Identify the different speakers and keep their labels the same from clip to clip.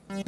Speaker 1: Hey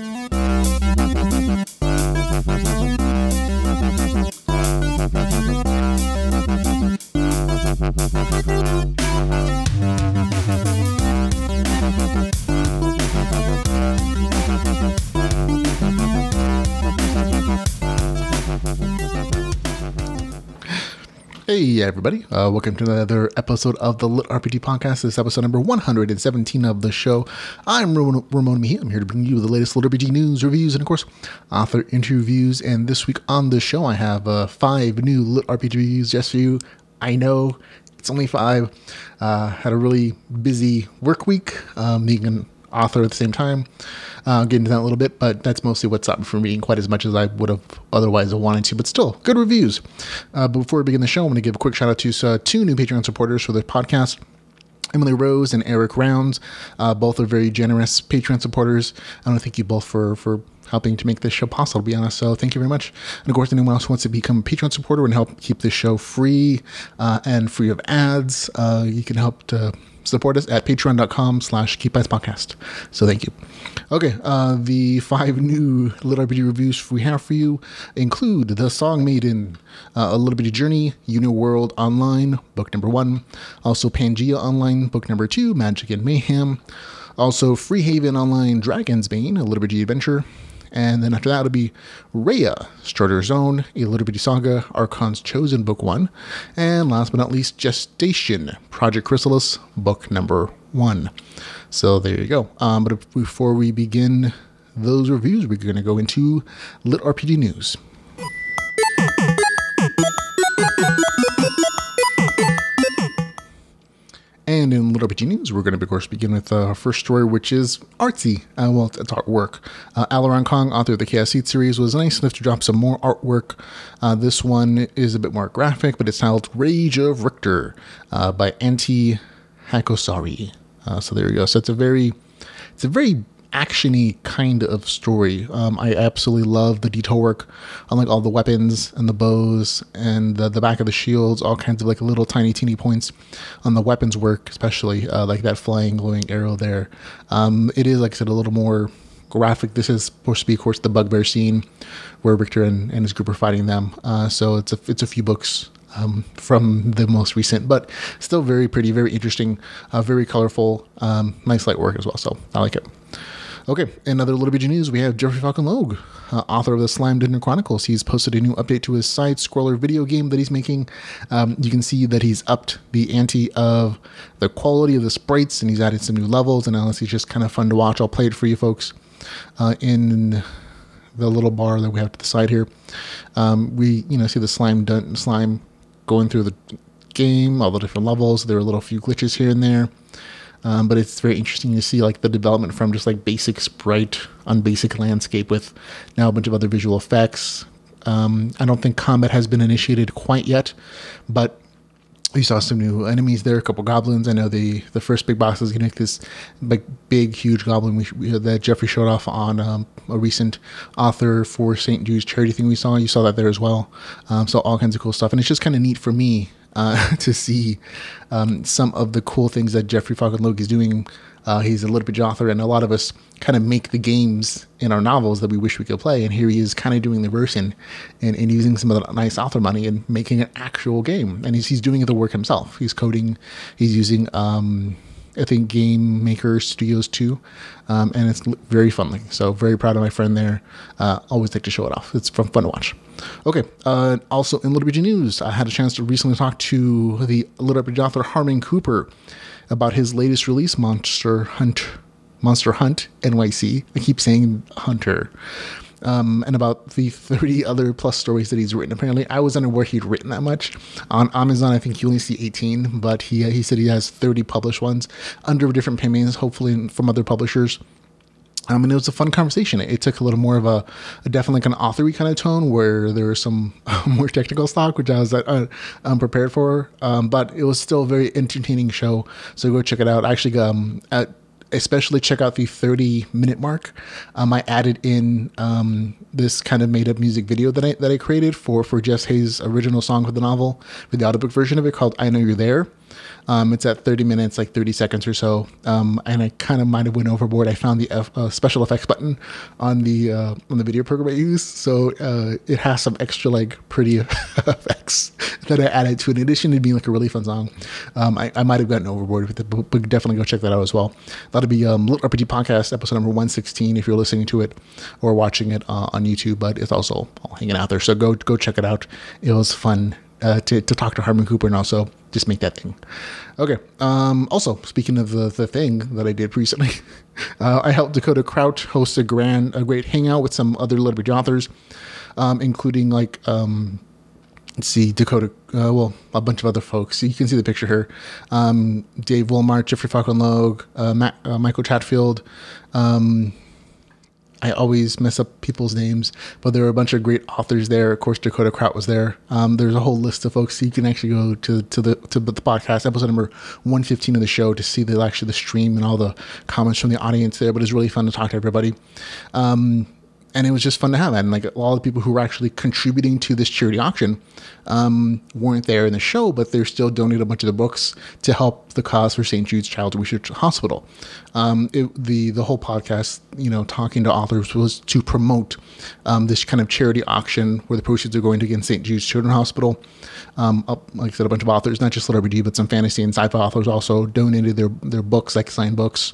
Speaker 1: everybody, welcome to another episode of the LitRPG Podcast. This is episode number 117 of the show. I'm Ramon Mejia. I'm here to bring you the latest LitRPG news, reviews, and of course, author interviews. And this week on the show, I have 5 new LitRPG reviews just for you. I it's only 5. Had a really busy work week, being an author at the same time. I'll get into that a little bit, but that's mostly what's up from reading quite as much as I would have otherwise wanted to, but still, good reviews. But before we begin the show, I want to give a quick shout out to 2 new Patreon supporters for the podcast. Emily Rose and Eric Rounds. Both are very generous Patreon supporters. I want to thank you both for helping to make this show possible, to be honest. So thank you very much. And of course, anyone else who wants to become a Patreon supporter and help keep this show free and free of ads, you can help to support us at patreon.com/keepicepodcast. So thank you. Okay, the 5 new LitRPG reviews we have for you include The Song Maiden, A LitRPG Journey, Uniworld Online, book number 1. Also Pangea Online, book number 2, Magic and Mayhem. Also Freehaven Online, Dragonsbane, A LitRPG Adventure. And then after that, it'll be Raiya, Starter Zone, A LitRPG Saga, Archon's Chosen, Book 1. And last but not least, Gestation, Project Chrysalis, Book number 1. So there you go. But before we begin those reviews, we're going to go into LitRPG news. And in LitRPG news, we're going to, of course, begin with our first story, which is artsy. It's artwork. Alaron Kong, author of the Chaos Seed series, was nice enough to drop some more artwork. This one is a bit more graphic, but it's titled Rage of Richter by Antti Hakosari. So there you go. So it's a very action-y kind of story. I absolutely love the detail work on like all the weapons and the bows and the back of the shields, all kinds of like little tiny teeny points on the weapons work, especially like that flying glowing arrow there. It is, like I said, a little more graphic. This is supposed to be, of course, the bugbear scene where Richter and his group are fighting them. So it's a few books from the most recent, but still very pretty, very interesting, very colorful, nice light work as well. So I like it. Okay, in other LitRPG news, we have Jeffrey Falcon Logue, author of the Slime Dungeon Chronicles. He's posted a new update to his side-scroller video game that he's making. You can see that he's upped the ante of the quality of the sprites, and he's added some new levels, and now it's just kind of fun to watch. I'll play it for you folks in the little bar that we have to the side here. We see the slime going through the game, all the different levels. There are a few glitches here and there. But it's very interesting to see like the development from just like basic sprite on basic landscape with now a bunch of other visual effects. I don't think combat has been initiated quite yet, but we saw some new enemies there, a couple goblins. I know the first big boss is going to make this big, huge goblin that Jeffrey showed off on a recent author for St. Jude's charity thing we saw. You saw that there as well. So all kinds of cool stuff. And it's just kind of neat for me to see some of the cool things that Jeffrey Falcon Logue is doing. He's a LitRPG author, and a lot of us kind of make the games in our novels that we wish we could play. And here he is kind of doing the reverse and using some of the nice author money and making an actual game. And he's doing the work himself. He's coding. He's using, I think, Game Maker Studios 2. And it's very fun. So very proud of my friend there. Always like to show it off. It's fun to watch. Okay. Also in LitRPG news, I had a chance to recently talk to the LitRPG author Harmon Cooper about his latest release, Monster Hunt NYC. I keep saying Hunter. And about the 30 other plus stories that he's written. Apparently, I was unaware he'd written that much. On Amazon, I think you only see 18, but he said he has 30 published ones under different pen names, hopefully from other publishers. And it was a fun conversation. It took a little more of a definitely like an author-y kind of tone where there was some more technical stuff, which I was unprepared for. But it was still a very entertaining show. So go check it out. Actually, especially check out the 30-minute mark. I added in this kind of made-up music video that I created for Jess Hayes' original song for the novel, for the audiobook version of it called I Know You're There. It's at 30 minutes, like 30 seconds or so. And I kind of might have went overboard. I found the special effects button on the video program I use. So it has some extra like pretty effects that I added to it, in addition to being like a really fun song. I might have gotten overboard with it, but definitely go check that out as well. That'll be LitRPG Podcast episode number 116 if you're listening to it or watching it on YouTube, but it's also all hanging out there. So go check it out. It was fun to talk to Harmon Cooper and also just make that thing. Okay. Also, speaking of the thing that I did recently, I helped Dakota Kraut host a great hangout with some other LitRPG authors, including like, let's see, Dakota, a bunch of other folks. You can see the picture here. Dave Wilmart, Jeffrey Falcon-Logue, Michael Chatfield. I always mess up people's names, but there were a bunch of great authors there. Of course, Dakota Kraut was there. There's a whole list of folks. So you can actually go to the podcast, episode number 115 of the show, to see the stream and all the comments from the audience there. But it's really fun to talk to everybody. And it was just fun to have that. And like all the people who were actually contributing to this charity auction weren't there in the show, but they're still donating a bunch of the books to help the cause for St. Jude's Child Research Hospital. The whole podcast, talking to authors, was to promote this kind of charity auction where the proceeds are going to against St. Jude's Children's Hospital. Like I said, a bunch of authors, not just LitRPG, but some fantasy and sci-fi authors also donated their books, like signed books,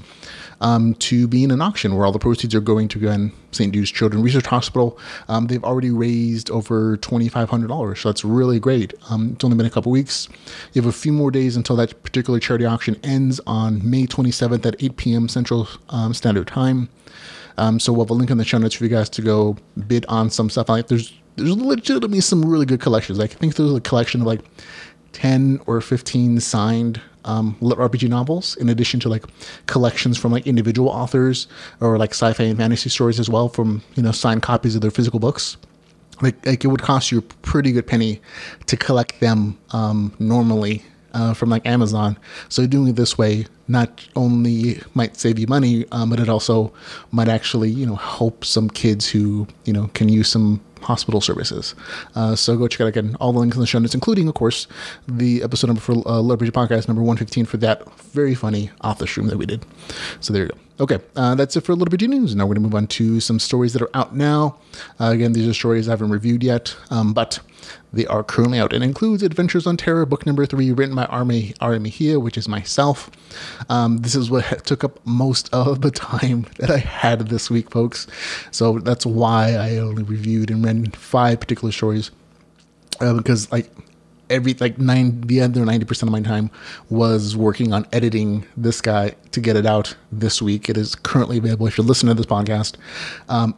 Speaker 1: to be in an auction where all the proceeds are going to go in St. Jude's Children's Research Hospital. They've already raised over $2,500, so that's really great. It's only been a couple weeks. You have a few more days until that particular charity auction ends on May 27th at 8 p.m. Central Standard Time. So we'll have a link in the show notes for you guys to go bid on some stuff. Like there's legitimately some really good collections. Like I think there's a collection of like 10 or 15 signed LitRPG novels, in addition to like collections from like individual authors or like sci-fi and fantasy stories as well, from signed copies of their physical books. Like it would cost you a pretty good penny to collect them normally from like Amazon. So doing it this way not only might save you money, but it also might actually help some kids who can use some hospital services. So go check out again all the links in the show notes, including of course the episode number for LitRPG Podcast number 115 for that very funny author stream that we did. So there you go. Okay, that's it for LitRPG news. Now we're going to move on to some stories that are out now. Again, these are stories I haven't reviewed yet, but they are currently out. It includes Adventures on Terror, book number 3, written by Ramon Mejia, which is myself. This is what took up most of the time that I had this week, folks. So that's why I only reviewed and read 5 particular stories, because the other 90% of my time was working on editing this guy to get it out this week. It is currently available. If you're listening to this podcast,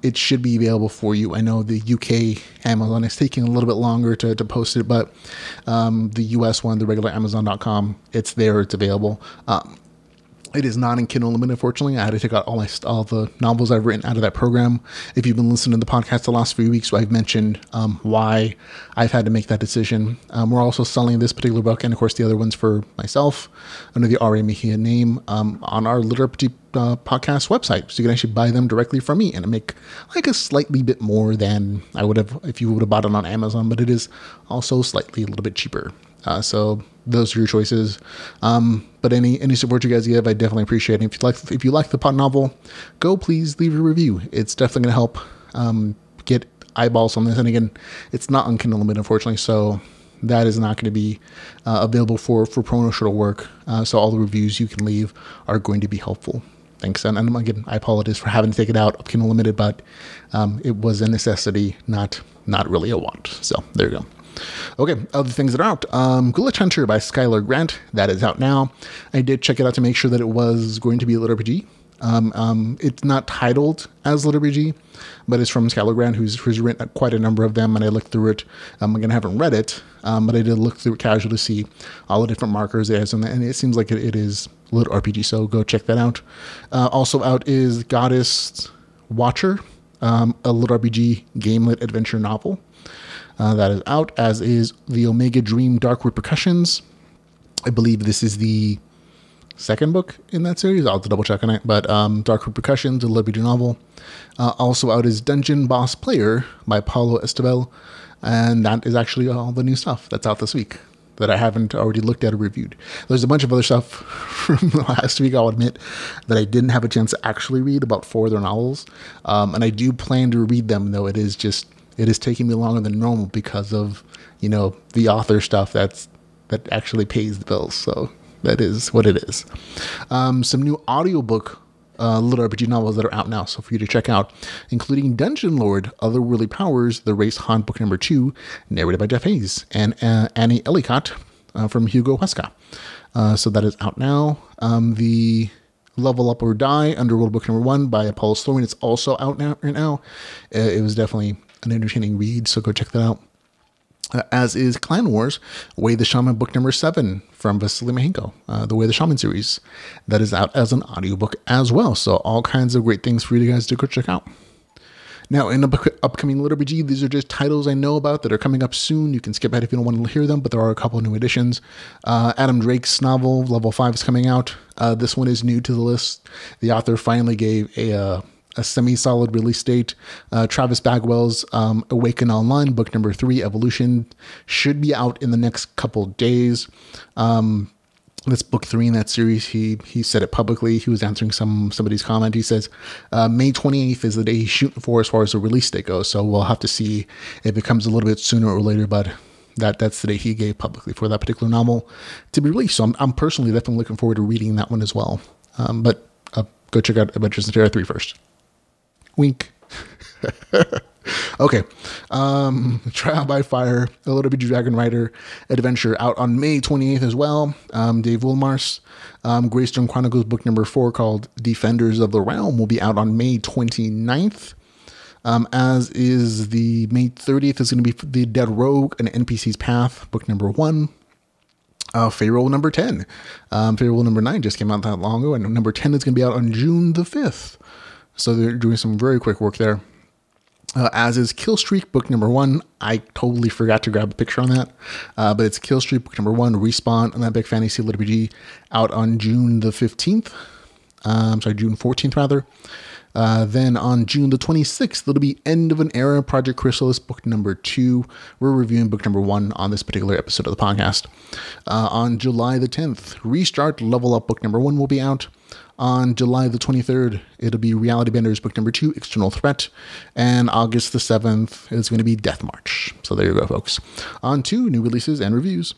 Speaker 1: it should be available for you. I know the UK Amazon is taking a little bit longer to post it, but the US one, the regular Amazon.com, it's there, it's available. It is not in Kindle Unlimited, unfortunately. I had to take out all the novels I've written out of that program. If you've been listening to the podcast the last few weeks, I've mentioned why I've had to make that decision. We're also selling this particular book, and of course the other ones for myself under the Ramon Mejia name on our LitRPG podcast website. So you can actually buy them directly from me and make like a slightly bit more than I would have if you would have bought it on Amazon, but it is also slightly a little bit cheaper. So those are your choices. But any support you guys give, I definitely appreciate it. If you like the pod novel, go please leave a review. It's definitely going to help get eyeballs on this. And again, it's not on Kindle Unlimited, unfortunately, so that is not going to be available for promotional work. So all the reviews you can leave are going to be helpful. Thanks. And again, I apologize for having to take it out of Kindle Unlimited, but it was a necessity, not really a want. So there you go. Okay, other things that are out. Glitch Hunter by Skylar Grant. That is out now. I did check it out to make sure that it was going to be a LitRPG. It's not titled as LitRPG, but it's from Skylar Grant, who's written quite a number of them, and I looked through it. Again, I haven't read it, but I did look through it casually to see all the different markers it has, and it seems like it is LitRPG, so go check that out. Also out is Goddess Watcher, a LitRPG gamelit adventure novel. That is out, as is the Omega Dream Dark Repercussions. I believe this is the second book in that series. I'll have to double check on it. But Dark Repercussions, a LitRPG novel. Also out is Dungeon Boss Player by Paulo Estevell. And that is actually all the new stuff that's out this week. that I haven't already looked at or reviewed. There's a bunch of other stuff from the last week, I'll admit, that I didn't have a chance to actually read, about 4 other novels. And I do plan to read them, though it is taking me longer than normal because of, the author stuff that actually pays the bills. So that is what it is. Some new audiobook LitRPG novels that are out now, so for you to check out, including Dungeon Lord, Otherworldly Powers, The Race Hunt, book number 2, narrated by Jeff Hayes, and Annie Ellicott from Hugo Huesca. So that is out now. The Level Up or Die, Underworld, book number 1 by Apollo Sloan. It's also out now. Right now, it was definitely an entertaining read, so go check that out. As is Clan Wars, Way the Shaman, book number 7 from Vasily Mahenko, the Way the Shaman series. That is out as an audiobook as well. So all kinds of great things for you guys to go check out. Now, in the upcoming LitRPG, these are just titles I know about that are coming up soon. You can skip ahead if you don't want to hear them, but there are a couple of new additions. Adam Drake's novel, Level 5, is coming out. This one is new to the list. The author finally gave a semi-solid release date. Travis Bagwell's Awaken Online, book number 3, Evolution, should be out in the next couple days. That's book 3 in that series. He said it publicly. He was answering somebody's comment. He says May 28th is the day he's shooting for as far as the release date goes. So we'll have to see if it comes a little bit sooner or later, but that's the day he gave publicly for that particular novel to be released. So I'm personally definitely looking forward to reading that one as well. But go check out Adventures in Terra 3 first. Wink. Okay. Trial by Fire, a LitRPG Dragon Rider adventure, out on May 28th as well. Dave Wilmar's Greystone Chronicles, book number 4, called Defenders of the Realm, will be out on May 29th. As is the May 30th is going to be The Dead Rogue, an NPC's Path, book number 1. Pharaoh number 10. Pharaoh number 9 just came out that long ago, and number 10 is going to be out on June the 5th. So they're doing some very quick work there. As is Killstreak, book number 1. I totally forgot to grab a picture on that. But it's Killstreak, book number 1, Respawn, and that big fantasy LitRPG, out on June the 15th. June 14th, rather. Then on June the 26th, it'll be End of an Era, Project Chrysalis, book number 2. We're reviewing book number 1 on this particular episode of the podcast. On July the 10th, Restart, Level Up, book number 1 will be out. On July the 23rd, it'll be Reality Benders, book number 2, External Threat. And August the 7th is going to be Death March. So there you go, folks. On to new releases and reviews.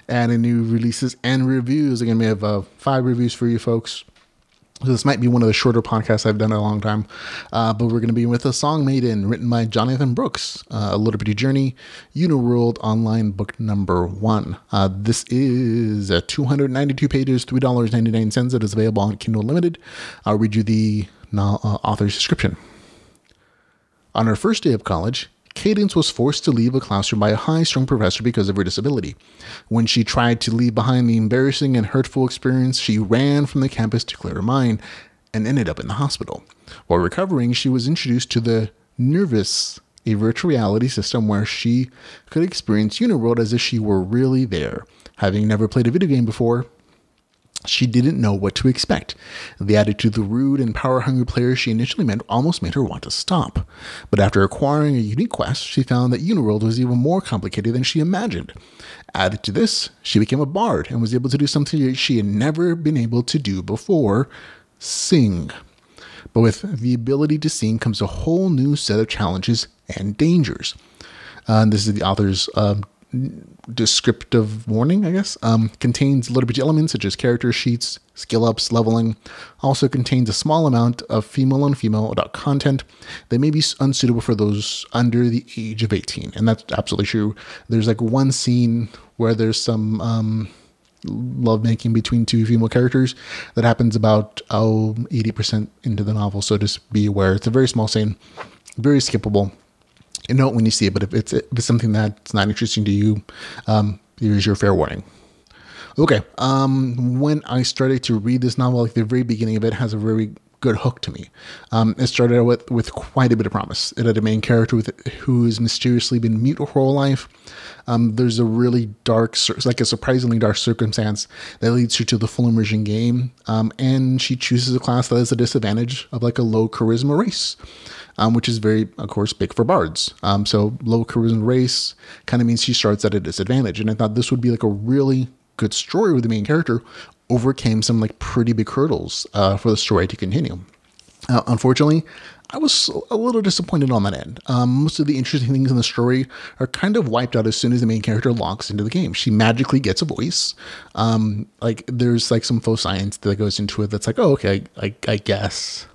Speaker 1: And in new releases and reviews, again, we have 5 reviews for you folks. So this might be one of the shorter podcasts I've done in a long time, but we're going to be with A Song Maiden, written by Jonathan Brooks, A LitRPG Journey, Uniworld Online, book number 1. This is 292 pages, $3.99. It is available on Kindle Unlimited. I'll read you the author's description. On her first day of college, Cadence was forced to leave a classroom by a high-strung professor because of her disability. When she tried to leave behind the embarrassing and hurtful experience, she ran from the campus to clear her mind and ended up in the hospital. While recovering, she was introduced to the Nervous, a virtual reality system where she could experience Uniworld as if she were really there. Having never played a video game before, she didn't know what to expect. The attitude of the rude and power-hungry players she initially met almost made her want to stop. But after acquiring a unique quest, she found that Uniworld was even more complicated than she imagined. Added to this, she became a bard and was able to do something she had never been able to do before: sing. But with the ability to sing comes a whole new set of challenges and dangers. This is the author's descriptive warning, I guess. Contains LitRPG elements such as character sheets, skill ups, leveling. Also contains a small amount of female on female adult content that may be unsuitable for those under the age of 18. And that's absolutely true. There's like one scene where there's some lovemaking between 2 female characters that happens about 80% into the novel. So just be aware. It's a very small scene, very skippable. You know it when you see it, but if it's something that's not interesting to you, here's your fair warning. Okay, when I started to read this novel, like the very beginning of it has a very good hook to me. It started out with quite a bit of promise. It had a main character who's mysteriously been mute her whole life. There's a really dark, like a surprisingly dark circumstance that leads her to the full immersion game. And she chooses a class that has a disadvantage of like a low charisma race, which is very, of course, big for bards. So low charisma race kind of means she starts at a disadvantage. And I thought this would be like a really good story where the main character overcame some like pretty big hurdles for the story to continue. Unfortunately, I was a little disappointed on that end. Most of the interesting things in the story are kind of wiped out as soon as the main character logs into the game. She magically gets a voice. Like there's like some faux science that goes into it that's like, oh, okay, I guess.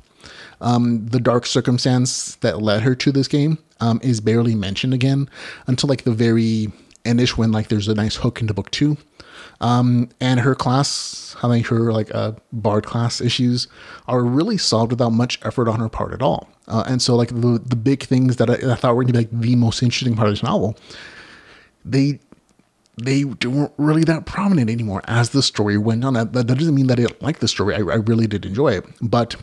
Speaker 1: The dark circumstance that led her to this game is barely mentioned again until like the very endish when like there's a nice hook into book 2. And her class, I think her like bard class issues are really solved without much effort on her part at all. And so like the big things that I thought were going to be like the most interesting part of this novel, they weren't really that prominent anymore as the story went on. That doesn't mean that I didn't like the story. I really did enjoy it, but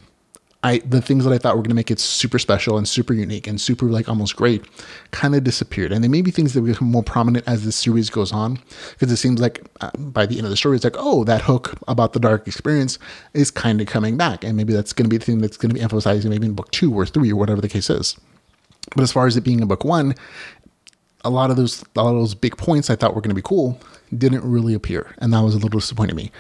Speaker 1: the things that I thought were going to make it super special and super unique and super like almost great kind of disappeared. And they may be things that become more prominent as the series goes on, because it seems like by the end of the story, it's like, oh, that hook about the dark experience is kind of coming back. And maybe that's going to be the thing that's going to be emphasized maybe in book 2 or 3 or whatever the case is. But as far as it being in book 1, a lot of those big points I thought were going to be cool didn't really appear, and that was a little disappointing me.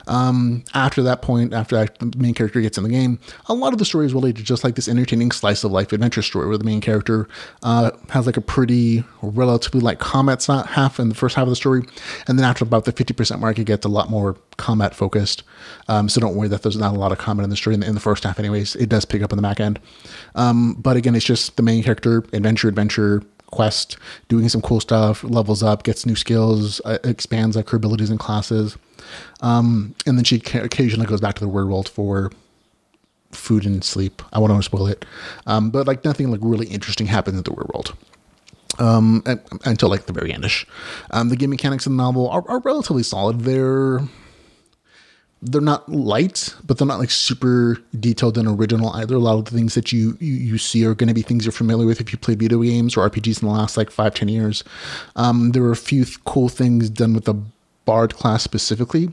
Speaker 1: After that point, after the main character gets in the game, a lot of the story is related to just like this entertaining slice of life adventure story where the main character has like a pretty relatively light combat half in the first half of the story, and then after about the 50% mark, it gets a lot more combat focused. So don't worry that there's not a lot of combat in the story in the first half anyways. It does pick up in the back end. But again, it's just the main character, adventure, quest, doing some cool stuff, levels up, gets new skills, expands like her abilities and classes. And then she occasionally goes back to the world for food and sleep. I won't want to spoil it. But like nothing like really interesting happens in the world. Until like the very endish. The game mechanics in the novel are relatively solid. They're not light, but they're not like super detailed and original either. A lot of the things that you see are going to be things you're familiar with if you play video games or RPGs in the last like 5-10 years. There were a few cool things done with the bard class specifically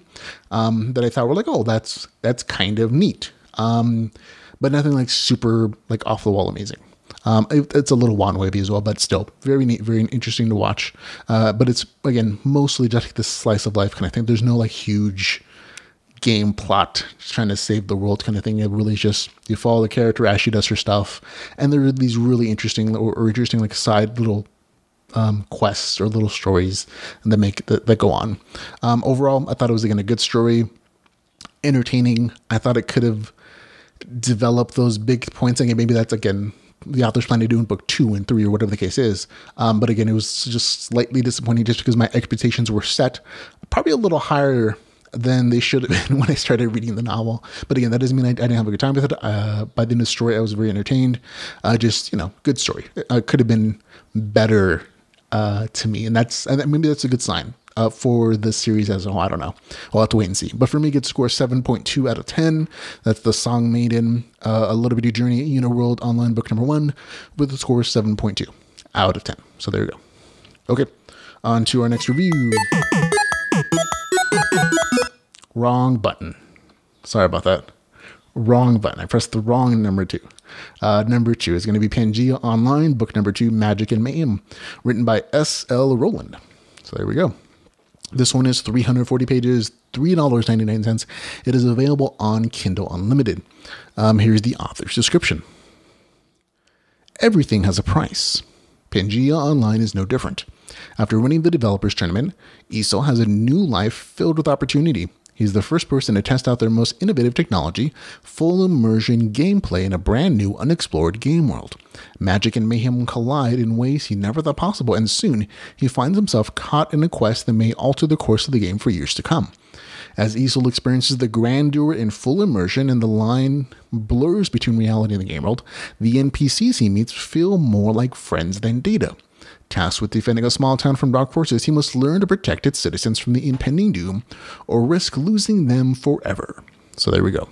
Speaker 1: that I thought were like, oh, that's kind of neat. But nothing like super like off the wall amazing. It's a little wavy as well, but still very neat, very interesting to watch. But it's again mostly just like this slice of life kind of thing. There's no like huge game plot trying to save the world kind of thing. It really just you follow the character as she does her stuff, and there are these really interesting or interesting like side little quests or little stories that go on. Overall, I thought it was again a good story, entertaining. I thought it could have developed those big points. Again, maybe that's again the author's planning to do in book 2 and 3 or whatever the case is. But again, it was just slightly disappointing just because my expectations were set probably a little higher than they should have been when I started reading the novel. But again, that doesn't mean I didn't have a good time with it. By the end of the story, I was very entertained. Just, good story. Could have been better to me. And maybe that's a good sign for the series as a whole. I don't know. We'll have to wait and see. But for me, it gets a score 7.2 out of 10. That's the song Maiden, A Little Bitty Journey at Uniworld Online book number 1 with a score of 7.2 out of 10. So there you go. Okay, on to our next review. Wrong button. Sorry about that. Wrong button. I pressed the wrong number 2. Number 2 is going to be Pangea Online, book number 2, Magic and Mayhem, written by S.L. Rowland. So there we go. This one is 340 pages, $3.99. It is available on Kindle Unlimited. Here's the author's description. Everything has a price. Pangea Online is no different. After winning the developers tournament, Isel has a new life filled with opportunity. He's the first person to test out their most innovative technology, full immersion gameplay in a brand new unexplored game world. Magic and mayhem collide in ways he never thought possible, and soon he finds himself caught in a quest that may alter the course of the game for years to come. As Isel experiences the grandeur in full immersion and the line blurs between reality and the game world, the NPCs he meets feel more like friends than data. Tasked with defending a small town from dark forces, he must learn to protect its citizens from the impending doom or risk losing them forever. So there we go.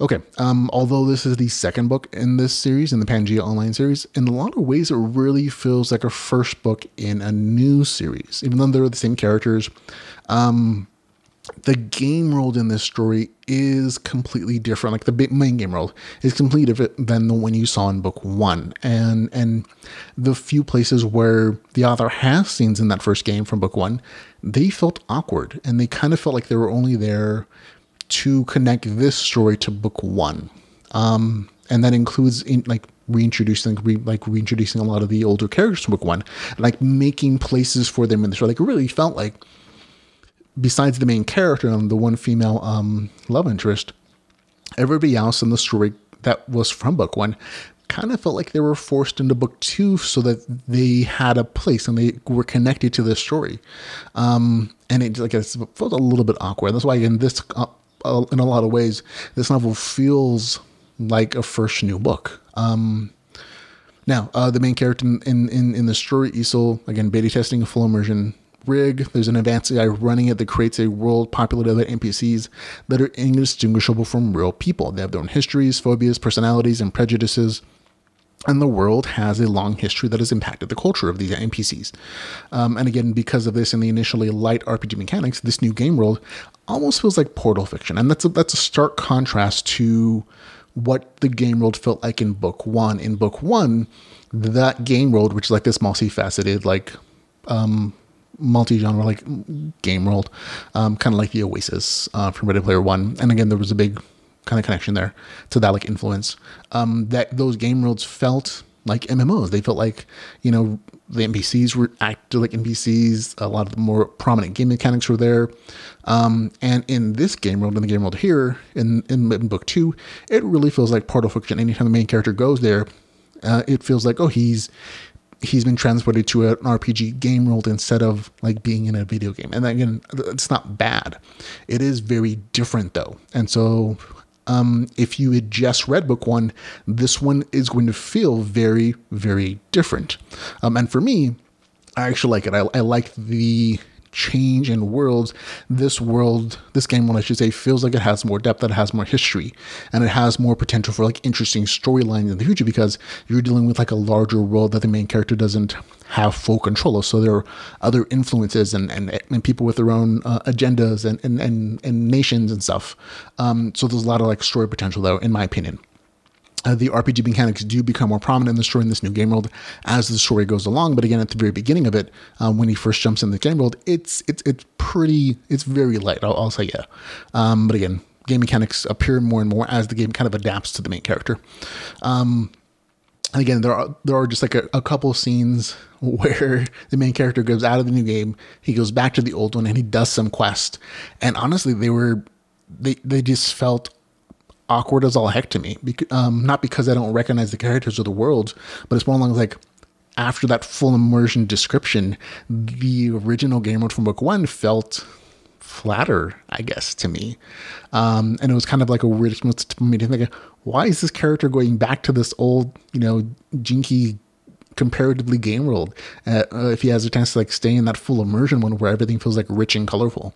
Speaker 1: Okay. Although this is the second book in this series, in the Pangea Online series, in a lot of ways, it really feels like a first book in a new series. Even though they're the same characters, the game world in this story is completely different. Like the main game world is completely different than the one you saw in book one. And the few places where the author has scenes in that first game from book one, they felt awkward, and they kind of felt like they were only there to connect this story to book one. And that includes reintroducing a lot of the older characters from book one, like making places for them in the story. Like it really felt like, besides the main character and the one female love interest, everybody else in the story that was from book one kind of felt like they were forced into book two so that they had a place and they were connected to this story. And it felt a little bit awkward. That's why in this, in a lot of ways, this novel feels like a fresh new book. Now, the main character in the story, Isol, again, beta testing a full immersion rig. There's an advanced AI running it that creates a world populated with NPCs that are indistinguishable from real people. They have their own histories, phobias, personalities, and prejudices. And the world has a long history that has impacted the culture of these NPCs. And again, because of this and the initially light RPG mechanics, this new game world almost feels like Portal fiction. And that's a stark contrast to what the game world felt like in book one. In book one, that game world, which is like this multifaceted, multi-genre like game world, kind of like the Oasis from Ready Player One. And again, there was a big kind of connection there to that like influence. That those game worlds felt like MMOs. They felt like, the NPCs were acted like NPCs. A lot of the more prominent game mechanics were there. And in this game world, in the game world here, in book two, it really feels like Portal fiction. Anytime the main character goes there, it feels like, he's been transported to an RPG game world instead of like being in a video game. And again, it's not bad. It is very different though. And so if you had just read book one, this one is going to feel very, very different. And for me, I actually like it. I like the change in worlds. This game world, I should say, feels like it has more depth, that it has more history, and it has more potential for like interesting storylines in the future because you're dealing with like a larger world that the main character doesn't have full control of. So there are other influences and people with their own agendas and nations and stuff. So there's a lot of like story potential though, in my opinion. The RPG mechanics do become more prominent in the story in this new game world as the story goes along. But again, at the very beginning of it, when he first jumps in the game world, it's very light. I'll say, yeah. But again, game mechanics appear more and more as the game kind of adapts to the main character. And again, there are just like a couple scenes where the main character goes out of the new game, he goes back to the old one, and he does some quest. And honestly, they just felt awkward as all heck to me. Not because I don't recognize the characters or the worlds, but it's more along like after that full immersion description, the original game world from book one felt flatter, I guess, to me. And it was kind of like a weird experience for me to think, why is this character going back to this old, jinky, comparatively game world if he has a chance to like stay in that full immersion one where everything feels like rich and colorful.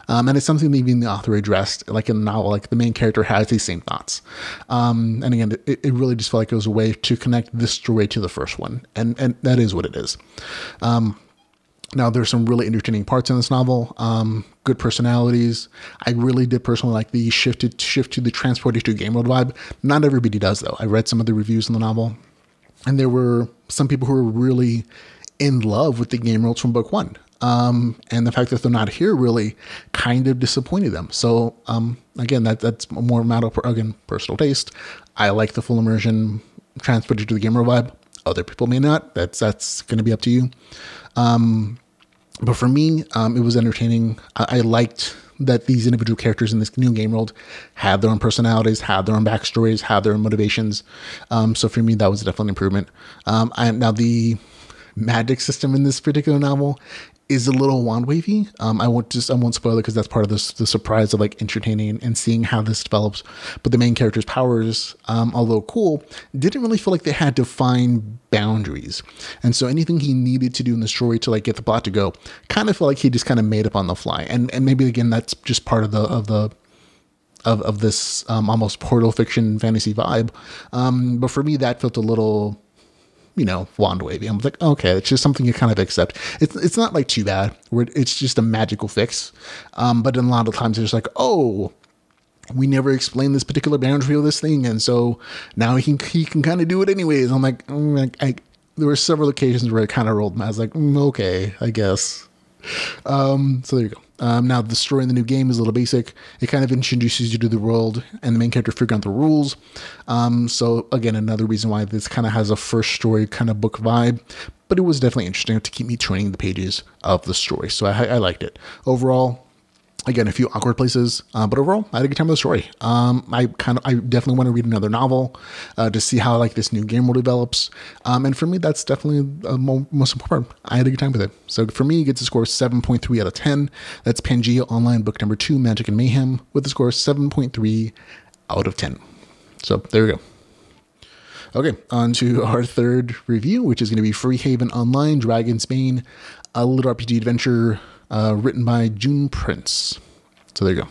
Speaker 1: And it's something that even the author addressed, like in the novel, like the main character has these same thoughts. And again, it really just felt like it was a way to connect this story to the first one. And that is what it is. Now, there's some really entertaining parts in this novel. Good personalities. I really did personally like the shift to the transported to game world vibe. Not everybody does though. I read some of the reviews in the novel, and there were some people who were really in love with the game worlds from book one. And the fact that they're not here really kind of disappointed them. So, again, that's more a matter of, again, personal taste. I like the full immersion transported to the game world vibe. Other people may not. That's going to be up to you. But for me, it was entertaining. I liked that these individual characters in this new game world had their own personalities, had their own backstories, had their own motivations. So for me, that was definitely an improvement. Now the magic system in this particular novel is a little wand wavy. I won't spoil it because that's part of the surprise of like entertaining and seeing how this develops. But the main character's powers, although cool, didn't really feel like they had defined boundaries. And so anything he needed to do in the story to like get the plot to go kind of felt like he just kind of made up on the fly. And maybe again, that's just part of of this almost portal fiction fantasy vibe. But for me, that felt a little, wand wavy. I'm like, okay, it's just something you kind of accept. It's not like too bad. It's just a magical fix. But in a lot of times it's like, oh, we never explained this particular boundary of this thing, and so now he can kind of do it anyways. I'm like, there were several occasions where I kind of rolled my eyes, like, okay, I guess. So there you go. Now the story in the new game is a little basic. It kind of introduces you to the world and the main character figuring out the rules. So again, another reason why this kind of has a first story kind of book vibe, but it was definitely interesting to keep me turning the pages of the story. So I liked it. Overall, again, a few awkward places, but overall, I had a good time with the story. I definitely want to read another novel to see how like this new game world develops. And for me, that's definitely most important. I had a good time with it. So for me, it gets a score of 7.3 out of 10. That's Pangea Online Book Number 2, Magic and Mayhem, with a score of 7.3 out of 10. So there we go. Okay, on to our third review, which is going to be Freehaven Online, Dragonsbane, a LitRPG adventure written by June Prince. So there you go.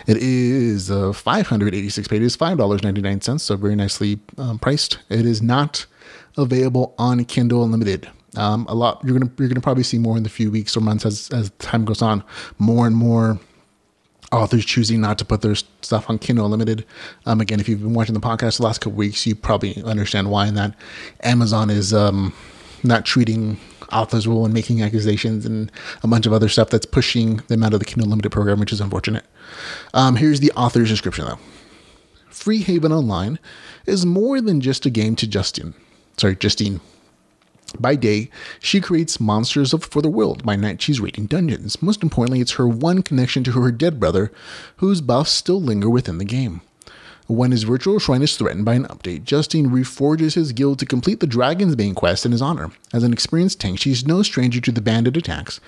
Speaker 1: It is 586 pages, $5.99, so very nicely priced. It is not available on Kindle Unlimited. You're gonna probably see more in the few weeks or months as time goes on. More and more authors choosing not to put their stuff on Kindle Unlimited. Again, if you've been watching the podcast the last couple weeks, you probably understand why. And that Amazon is not treating authors well and making accusations and a bunch of other stuff that's pushing them out of the Kindle Unlimited program, which is unfortunate. Here's the author's description, though. Freehaven Online is more than just a game to Justine. By day, she creates monsters for the world. By night, she's raiding dungeons. Most importantly, it's her one connection to her dead brother, whose buffs still linger within the game. When his virtual shrine is threatened by an update, Justine reforges his guild to complete the Dragonsbane quest in his honor. As an experienced tank, she's no stranger to the bandit attacks,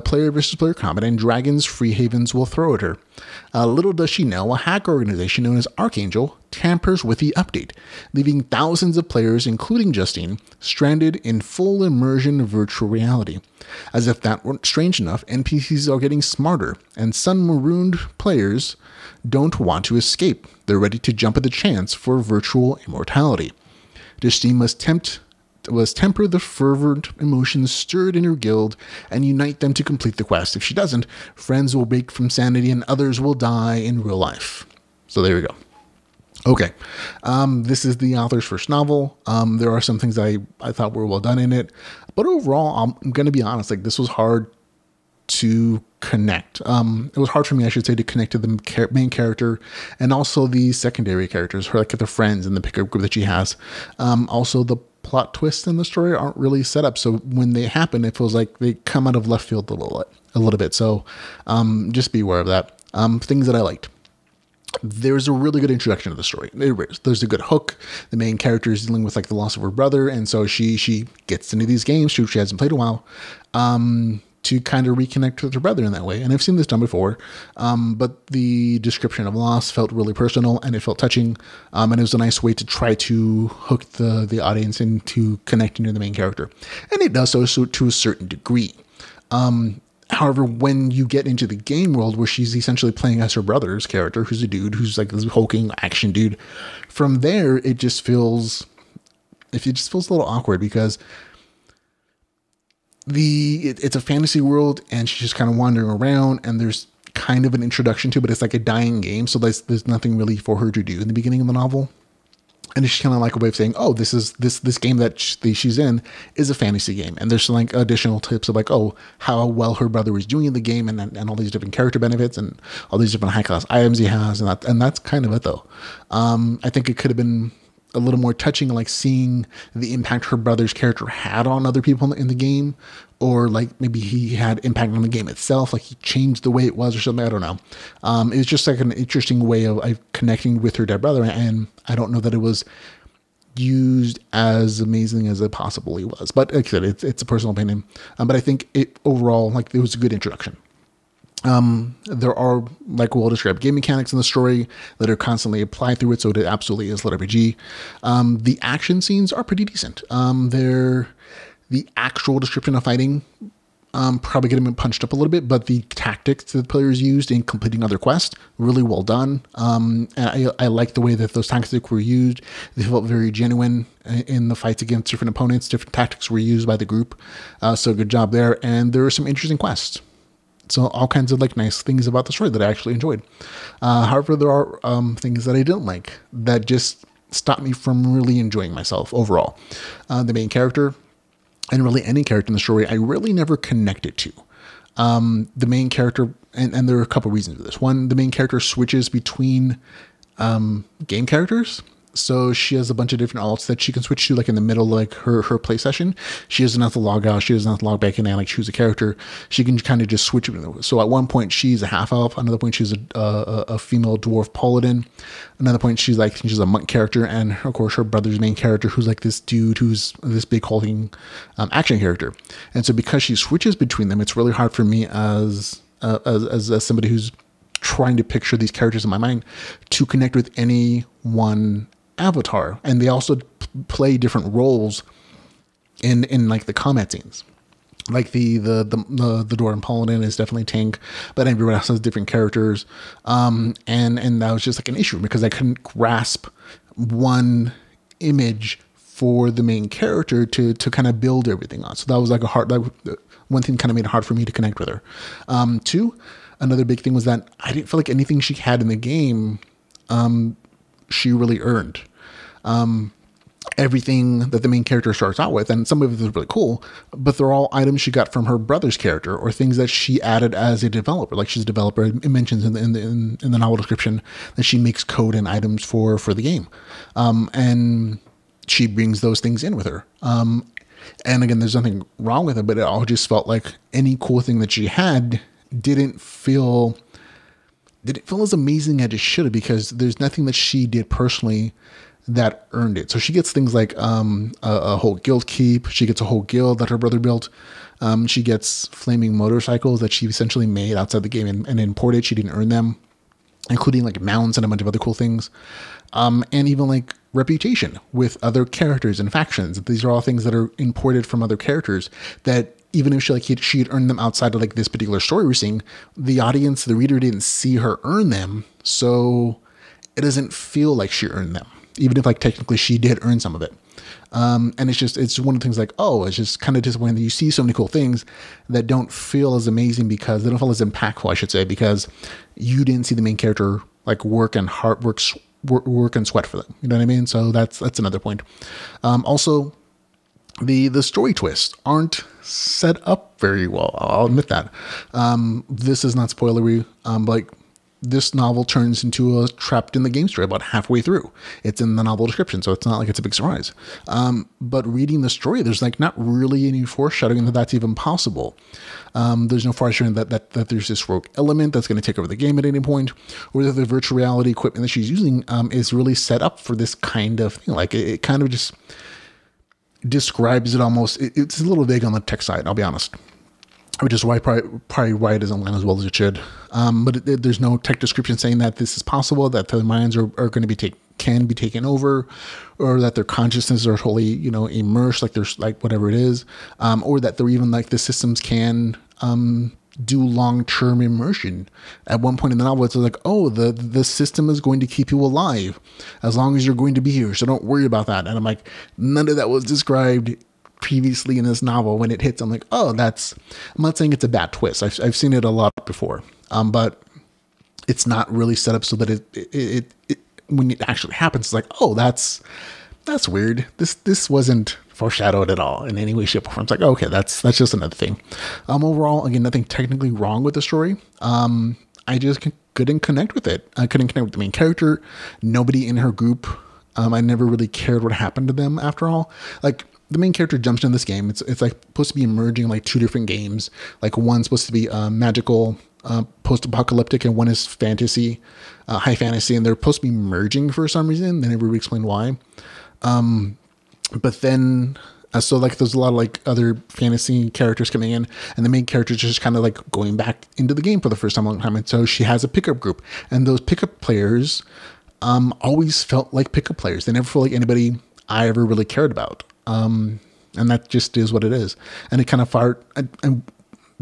Speaker 1: player versus player combat, and dragons Freehavens will throw at her. Little does she know, a hack organization known as Archangel tampers with the update, leaving thousands of players, including Justine, stranded in full immersion virtual reality. As if that weren't strange enough, NPCs are getting smarter, and some marooned players don't want to escape. They're ready to jump at the chance for virtual immortality. Justine must temper the fervent emotions stirred in her guild and unite them to complete the quest. If she doesn't, friends will break from sanity and others will die in real life. So there we go. Okay, this is the author's first novel. There are some things I thought were well done in it, but overall, I'm going to be honest, like this was hard to connect. It was hard for me, I should say, to connect to the main character and also the secondary characters, her like the friends and the pickup group that she has. Also, the plot twists in the story aren't really set up, so when they happen, it feels like they come out of left field a little bit. So just be aware of that. Things that I liked. There's a really good introduction to the story. There's a good hook. The main character is dealing with like the loss of her brother, and so she gets into these games she hasn't played in a while to kind of reconnect with her brother in that way. And I've seen this done before, but the description of loss felt really personal and it felt touching, and it was a nice way to try to hook the audience into connecting to the main character. And it does so to a certain degree. However, when you get into the game world where she's essentially playing as her brother's character, who's a dude, who's like this hulking action dude, from there, it just feels a little awkward because it's a fantasy world and she's just kind of wandering around and there's kind of an introduction to, but it's like a dying game. So there's nothing really for her to do in the beginning of the novel. And it's kind of like a way of saying, oh, this game that she's in is a fantasy game. And there's like additional tips of like, oh, how well her brother is doing in the game and all these different character benefits and all these different high class items he has. And that's kind of it though. I think it could have been a little more touching, like seeing the impact her brother's character had on other people in the game, or like maybe he had impact on the game itself, like he changed the way it was or something. I don't know. It was just like an interesting way of connecting with her dead brother, and I don't know that it was used as amazing as it possibly was. But like I said, it's a personal opinion. But I think it overall, like, it was a good introduction. There are, like, well-described game mechanics in the story that are constantly applied through it, so it absolutely is LitRPG. The action scenes are pretty decent. The actual description of fighting probably getting been punched up a little bit, but the tactics that the players used in completing other quests, really well done. And I like the way that those tactics were used. They felt very genuine in the fights against different opponents. Different tactics were used by the group. So good job there. And there were some interesting quests. So all kinds of like nice things about the story that I actually enjoyed. However, there are things that I didn't like that just stopped me from really enjoying myself overall. The main character, and really any character in the story, I really never connected to. The main character, and there are a couple reasons for this. One, the main character switches between game characters. So she has a bunch of different alts that she can switch to, like in the middle, like her play session. She doesn't have to log out. She doesn't have to log back in and like choose a character. She can kind of just switch. So at one point she's a half elf. Another point she's a female dwarf paladin. Another point she's a monk character, and of course her brother's main character, who's like this dude who's this big hulking action character. And so because she switches between them, it's really hard for me as somebody who's trying to picture these characters in my mind to connect with any one avatar. And they also play different roles in like the combat scenes. Like the dwarven paladin is definitely tank, but everyone else has different characters. And that was just like an issue because I couldn't grasp one image for the main character to kind of build everything on. So that was like one thing kind of made it hard for me to connect with her. Two, another big thing was that I didn't feel like anything she had in the game, she really earned. Everything that the main character starts out with, and some of it is really cool, but they're all items she got from her brother's character or things that she added as a developer. Like she's a developer. It mentions in the novel description that she makes code and items for the game. And she brings those things in with her. And again, there's nothing wrong with it, but it all just felt like any cool thing that she had didn't feel as amazing as it should have, because there's nothing that she did personally that earned it. So she gets things like a whole guild keep. She gets a whole guild that her brother built. She gets flaming motorcycles that she essentially made outside the game and imported. She didn't earn them, including like mounts and a bunch of other cool things. And even like reputation with other characters and factions. These are all things that are imported from other characters that even if she had earned them outside of like this particular story we're seeing, the audience, the reader didn't see her earn them. So it doesn't feel like she earned them, even if like technically she did earn some of it. And it's one of the things like, oh, it's just kind of disappointing that you see so many cool things that don't feel as amazing because they don't feel as impactful, I should say, because you didn't see the main character like work and sweat for them. You know what I mean? So that's another point. Also, the story twists aren't set up very well. I'll admit that. This is not spoilery. Like this novel turns into a trapped in the game story about halfway through. It's in the novel description, so it's not like it's a big surprise. But reading the story, there's like not really any foreshadowing that that's even possible. There's no foreshadowing that there's this rogue element that's going to take over the game at any point, or that the virtual reality equipment that she's using is really set up for this kind of thing. Like it kind of just describes it almost. It's a little vague on the tech side, I'll be honest. Which is why probably why it doesn't land as well as it should. But there's no tech description saying that this is possible, that the minds are going to be can be taken over, or that their consciousnesses are totally immersed, like there's like whatever it is, or that they're even like the systems can do long-term immersion. At one point in the novel, it's like, oh, the system is going to keep you alive as long as you're going to be here, so don't worry about that. And I'm like, none of that was described previously in this novel. When it hits, I'm like, oh, I'm not saying it's a bad twist. I've seen it a lot before, but it's not really set up so that it when it actually happens, it's like, oh, that's weird. This wasn't foreshadowed at all in any way, shape, or form. It's like, okay, that's just another thing. Overall, again, nothing technically wrong with the story. I just couldn't connect with it. I couldn't connect with the main character. Nobody in her group. I never really cared what happened to them after all. Like, the main character jumps into this game. It's like supposed to be merging like two different games. Like one's supposed to be magical, post-apocalyptic, and one is fantasy, high fantasy, and they're supposed to be merging for some reason. They never really explain why. But then, so like there's a lot of like other fantasy characters coming in, and the main character is just kind of like going back into the game for the first time in a long time. And so she has a pickup group, and those pickup players always felt like pickup players. They never felt like anybody I ever really cared about. And that just is what it is. And it kind of fired.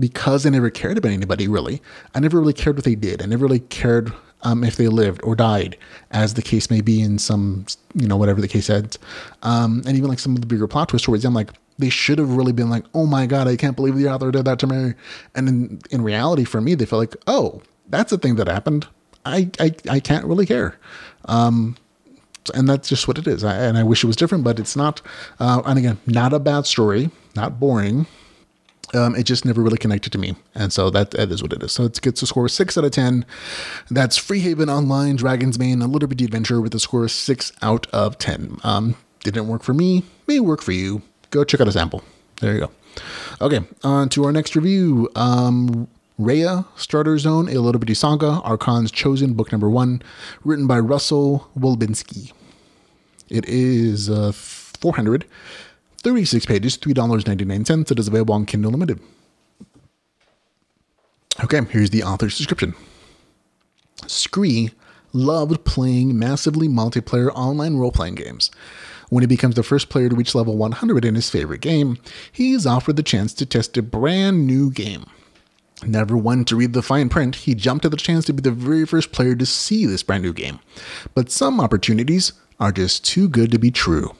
Speaker 1: because I never cared about anybody, really. I never really cared what they did. I never really cared if they lived or died, as the case may be in some, whatever the case is. And even like some of the bigger plot twist stories, I'm like, they should have really been like, oh my God, I can't believe the author did that to me. And in reality, for me, they felt like, oh, that's a thing that happened. I can't really care. And that's just what it is. And I wish it was different, but it's not. And again, not a bad story, not boring. It just never really connected to me. And so that is what it is. So it gets a score of 6 out of 10. That's Freehaven Online, Dragonsbane, a LitRPG adventure with a score of 6 out of 10. Didn't work for me, may work for you. Go check out a sample. There you go. Okay, on to our next review. Raiya, Starter Zone, a LitRPG Saga, Archon's Chosen, book number 1, written by Russell Wolbinski. It is 436 pages, $3.99. It is available on Kindle Limited. Okay, here's the author's description. Scree loved playing massively multiplayer online role-playing games. When he becomes the first player to reach level 100 in his favorite game, he is offered the chance to test a brand new game. Never one to read the fine print, he jumped at the chance to be the very first player to see this brand new game. But some opportunities are just too good to be true.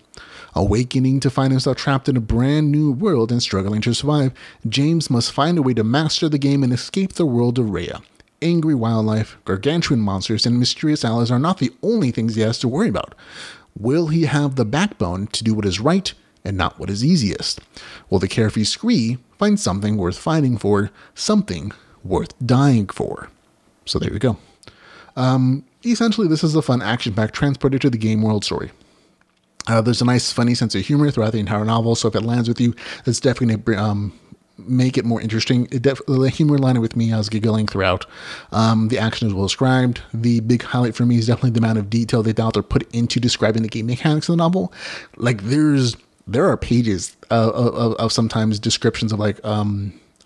Speaker 1: Awakening to find himself trapped in a brand new world and struggling to survive, James must find a way to master the game and escape the world of Raiya. Angry wildlife, gargantuan monsters, and mysterious allies are not the only things he has to worry about. Will he have the backbone to do what is right and not what is easiest? Will the carefree Scree find something worth fighting for, something worth dying for? So there we go. Essentially, this is a fun action-packed transported to the game world story. There's a nice, funny sense of humor throughout the entire novel, so if it lands with you, it's definitely going to make it more interesting. The humor landed with me. I was giggling throughout. The action is well described. The big highlight for me is definitely the amount of detail the author put into describing the game mechanics of the novel. Like, there are pages of sometimes descriptions of like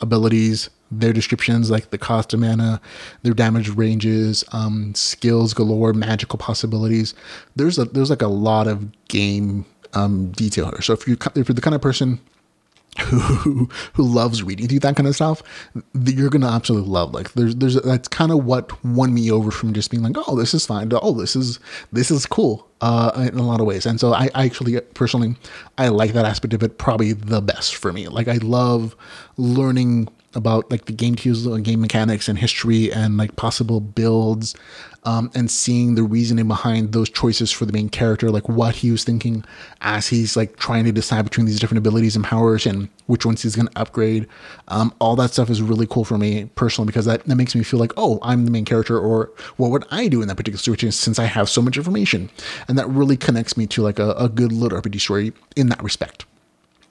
Speaker 1: abilities, their descriptions, like the cost of mana, their damage ranges, skills galore, magical possibilities. There's like a lot of game detail here. So if you're the kind of person who loves reading through that kind of stuff, you're gonna absolutely love. Like there's that's kind of what won me over from just being like, oh, this is fine, to, oh, this is cool in a lot of ways. And so I actually personally I like that aspect of it probably the best for me. Like I love learning about like the game cues and game mechanics and history and like possible builds, and seeing the reasoning behind those choices for the main character, like what he was thinking as he's like trying to decide between these different abilities and powers and which ones he's going to upgrade. All that stuff is really cool for me personally, because that makes me feel like, oh, I'm the main character, or what would I do in that particular situation since I have so much information? And that really connects me to like a good LitRPG story in that respect.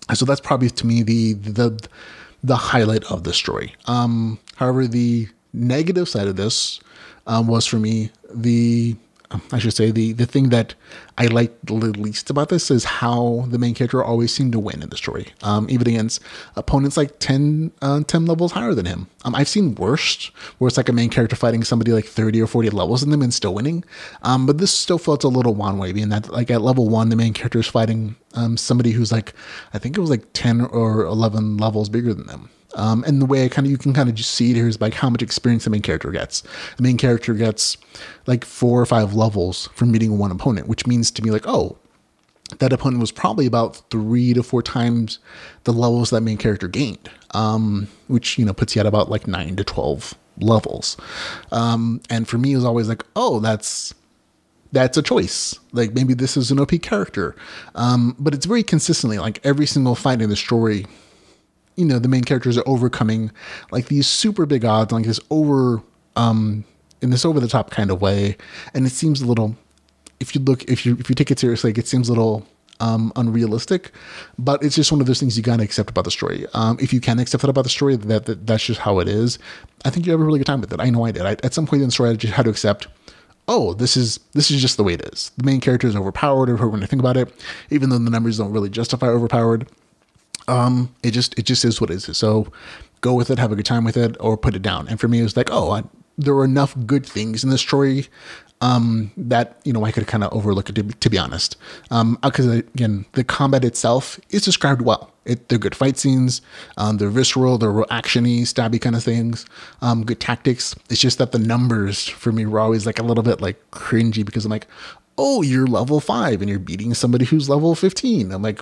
Speaker 1: And so that's probably to me the highlight of the story. However, the negative side of this was for me the thing that I liked the least about this is how the main character always seemed to win in the story, even against opponents like 10 levels higher than him. I've seen worse, where it's like a main character fighting somebody like 30 or 40 levels than them and still winning. But this still felt a little one-way, being that like at level 1, the main character is fighting somebody who's like, I think it was like 10 or 11 levels bigger than them. And the way you can kind of just see it here is like how much experience the main character gets. The main character gets like 4 or 5 levels from meeting one opponent, which means to me like, oh, that opponent was probably about 3 to 4 times the levels that main character gained, which, puts you at about like 9 to 12 levels. And for me, it was always like, oh, that's a choice. Like maybe this is an OP character. But it's very consistently like every single fight in the story, the main characters are overcoming like these super big odds, like this in this over the top kind of way. And it seems a little, if you take it seriously, like it seems a little unrealistic, but it's just one of those things you gotta accept about the story. If you can accept that about the story, that's just how it is, I think you have a really good time with it. I know I did. At some point in the story, I just had to accept, oh, this is just the way it is. The main character is overpowered, or when I think about it, even though the numbers don't really justify overpowered. It just is what it is. So go with it, have a good time with it, or put it down. And for me, it was like, oh, there were enough good things in the story that, I could kind of overlook it, to be honest. Because, again, the combat itself is described well. They're good fight scenes. They're visceral. They're real action-y, stabby kind of things. Good tactics. It's just that the numbers for me were always like a little bit like cringy because I'm like, oh, you're level 5 and you're beating somebody who's level 15. I'm like,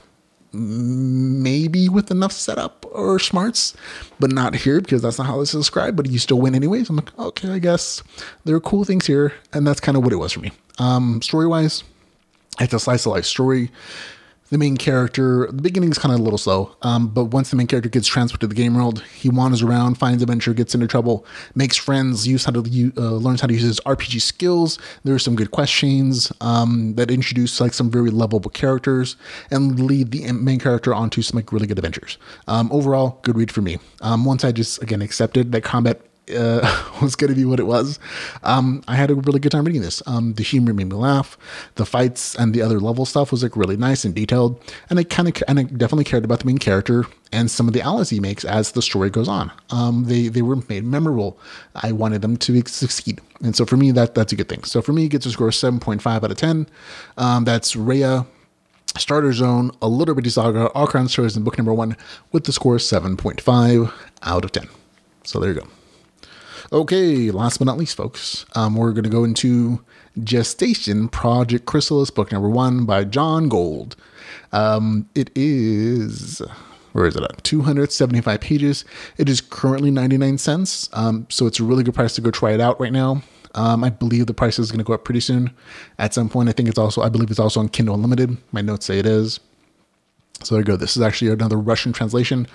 Speaker 1: maybe with enough setup or smarts, but not here because that's not how this is described, but you still win anyways. I'm like, okay, I guess there are cool things here. And that's kind of what it was for me. Story-wise, it's a slice of life story. The main character, the beginning is kind of a little slow, but once the main character gets transferred to the game world, he wanders around, finds adventure, gets into trouble, makes friends, learns how to use his RPG skills. There are some good quest chains that introduce like some very lovable characters and lead the main character onto some like really good adventures. Overall, good read for me. Once I just again accepted that combat was going to be what it was, I had a really good time reading this. The humor made me laugh. The fights and the other level stuff was like really nice and detailed, and I definitely cared about the main character and some of the allies he makes as the story goes on. They were made memorable. I wanted them to succeed, and so for me that's a good thing. So for me, it gets a score of 7.5 out of 10. That's Raiya, Starter Zone, a LitRPG Saga, Archon Stories in book number 1 with the score 7.5 out of 10. So there you go. Okay, last but not least, folks, we're going to go into Gestation, Project Chrysalis, book number 1 by John Gold. It is, where is it at? 275 pages. It is currently 99 cents, so it's a really good price to go try it out right now. I believe the price is going to go up pretty soon at some point. I believe it's also on Kindle Unlimited. My notes say it is. So there you go. This is actually another Russian translation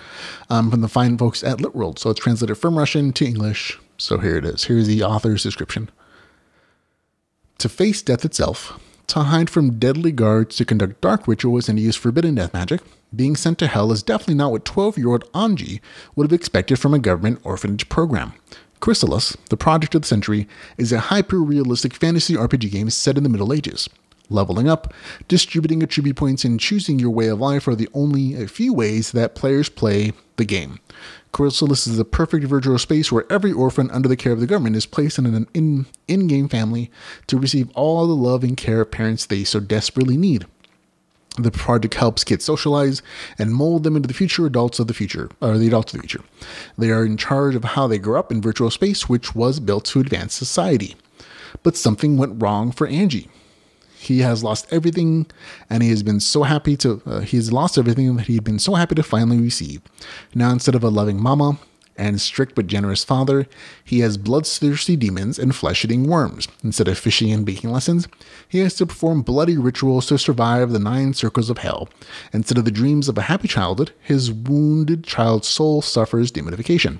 Speaker 1: from the fine folks at LitWorld. So it's translated from Russian to English. So here it is. Here's the author's description. To face death itself, to hide from deadly guards, to conduct dark rituals, and to use forbidden death magic, being sent to hell is definitely not what 12-year-old Anji would have expected from a government orphanage program. Chrysalis, the project of the century, is a hyper-realistic fantasy RPG game set in the Middle Ages. Leveling up, distributing attribute points, and choosing your way of life are the only a few ways that players play the game. Chrysalis is the perfect virtual space where every orphan under the care of the government is placed in an in-game family to receive all the love and care of parents they so desperately need. The project helps kids socialize and mold them into the adults of the future. They are in charge of how they grow up in virtual space, which was built to advance society. But something went wrong for Anji. He has lost everything, and he has been so happy to. He's lost everything that he'd been so happy to finally receive. Now, instead of a loving mama and strict but generous father, he has bloodthirsty demons and flesh-eating worms. Instead of fishing and baking lessons, he has to perform bloody rituals to survive the 9 circles of hell. Instead of the dreams of a happy childhood, his wounded child's soul suffers demonification.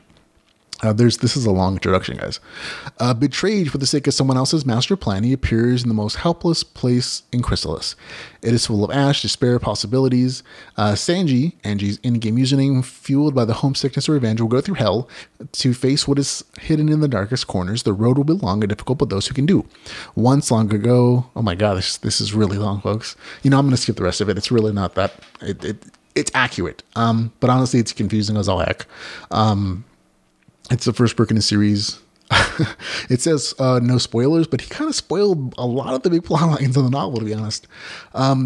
Speaker 1: This is a long introduction, guys. Betrayed for the sake of someone else's master plan, he appears in the most helpless place in Chrysalis. It is full of ash, despair, possibilities. Anji's in-game username, fueled by the homesickness or revenge, will go through hell to face what is hidden in the darkest corners. The road will be long and difficult, but those who can do. Once long ago, oh my god, this is really long, folks. I'm going to skip the rest of it. It's really not that. It's accurate, but honestly, it's confusing as all heck. It's the first book in the series. It says no spoilers, but he kind of spoiled a lot of the big plot lines of the novel, to be honest.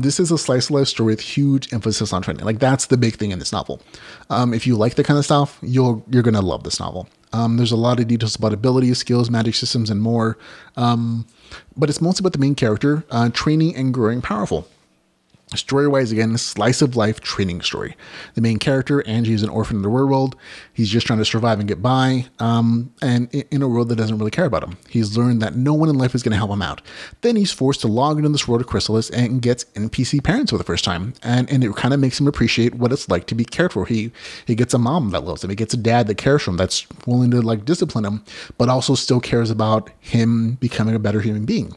Speaker 1: This is a slice of life story with huge emphasis on training. Like, that's the big thing in this novel. If you like that kind of stuff, you're going to love this novel. There's a lot of details about abilities, skills, magic systems, and more. But it's mostly about the main character training and growing powerful. Story-wise, again, slice of life training story. The main character, Anji, is an orphan in the world. He's just trying to survive and get by, and in a world that doesn't really care about him. He's learned that no one in life is going to help him out. Then he's forced to log into this world of Chrysalis and gets NPC parents for the first time, and it kind of makes him appreciate what it's like to be cared for. He gets a mom that loves him. He gets a dad that cares for him, that's willing to discipline him, but also still cares about him becoming a better human being.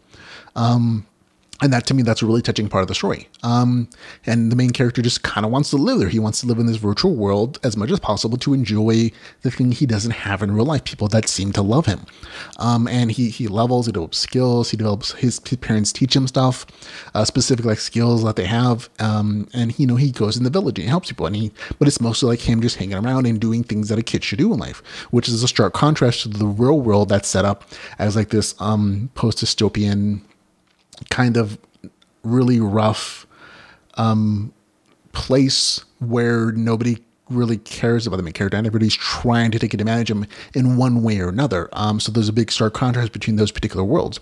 Speaker 1: And that, to me, that's a really touching part of the story. And the main character just kind of wants to live there. He wants to live in this virtual world as much as possible to enjoy the thing he doesn't have in real life, people that seem to love him. And he levels, he develops skills, his parents teach him stuff, specific like skills that they have. And he goes in the village and he helps people. But it's mostly like him just hanging around and doing things that a kid should do in life, which is a stark contrast to the real world that's set up as like this post-dystopian kind of really rough place where nobody really cares about the main character and everybody's trying to take advantage of him in one way or another. So there's a big stark contrast between those particular worlds.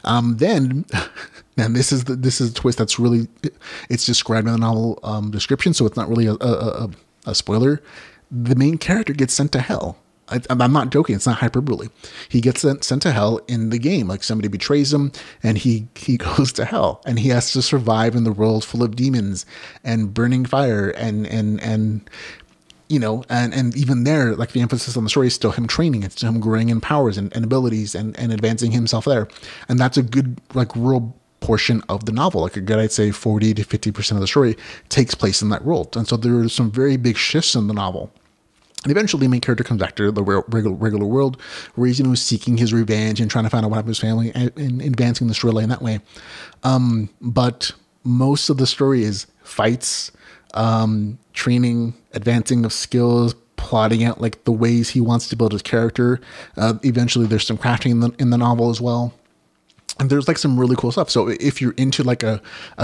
Speaker 1: Then this is the twist that's really, it's described in the novel description, so it's not really a spoiler. The main character gets sent to hell. I'm not joking. It's not hyperbole. He gets sent to hell in the game. Like somebody betrays him and he goes to hell and he has to survive in the world full of demons and burning fire and even there, like the emphasis on the story is still him training. It's him growing in powers and abilities and advancing himself there. And that's a good, like, real portion of the novel. Like a good, I'd say 40 to 50% of the story takes place in that world. And so there are some very big shifts in the novel. And eventually the main character comes back to the regular world where he's, seeking his revenge and trying to find out what happened to his family and advancing the storyline that way. But most of the story is fights, training, advancing of skills, plotting out like the ways he wants to build his character. Eventually there's some crafting in the novel as well. And there's like some really cool stuff. So if you're into like a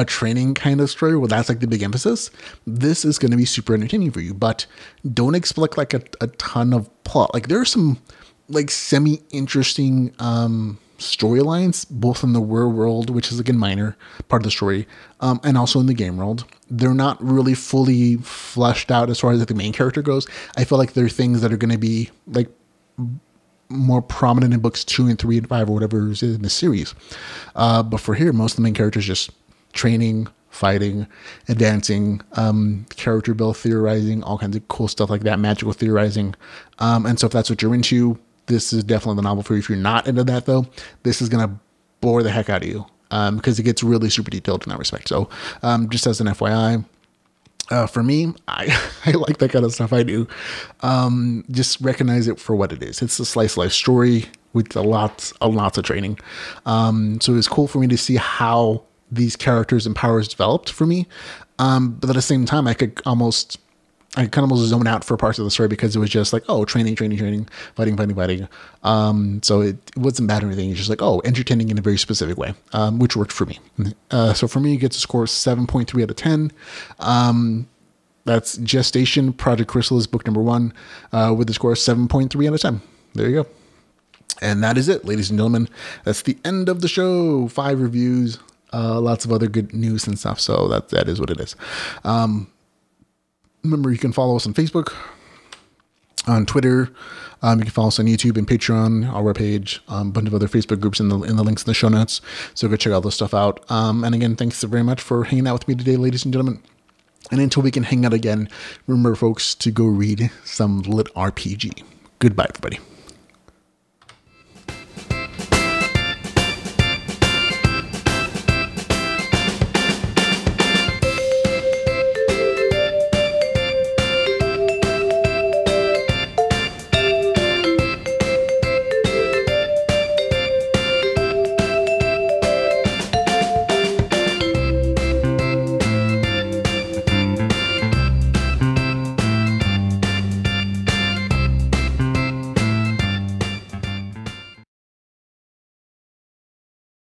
Speaker 1: training kind of story where that's like the big emphasis, this is going to be super entertaining for you. But don't expect like a ton of plot. Like there are some like semi-interesting storylines, both in the real world, which is again minor part of the story, and also in the game world. They're not really fully fleshed out as far as like the main character goes. I feel like there are things that are going to be like more prominent in books 2 and 3 and 5 or whatever is in the series. But for here, most of the main characters just training, fighting, advancing, character build, theorizing, all kinds of cool stuff like that, magical theorizing. And so if that's what you're into, this is definitely the novel for you. If you're not into that though, this is going to bore the heck out of you because it gets really super detailed in that respect. So just as an FYI, for me, I like that kind of stuff. I do. Just recognize it for what it is. It's a slice of life story with lots of training. So it's cool for me to see how these characters and powers developed for me. But at the same time, I kind of almost zone out for parts of the story because it was just like, oh, training, fighting. So it wasn't bad or anything. It's just like, oh, entertaining in a very specific way, which worked for me. So for me, it gets a score of 7.3 out of 10. That's Gestation, Project Chrysalis, book number 1, with a score of 7.3 out of 10. There you go. And that is it, ladies and gentlemen. That's the end of the show. 5 reviews, lots of other good news and stuff. So that is what it is. Remember, you can follow us on Facebook, on Twitter. You can follow us on YouTube and Patreon, our webpage, a bunch of other Facebook groups in the links in the show notes. So go check all this stuff out. And again, thanks very much for hanging out with me today, ladies and gentlemen. And until we can hang out again, remember, folks, to go read some LitRPG. Goodbye, everybody.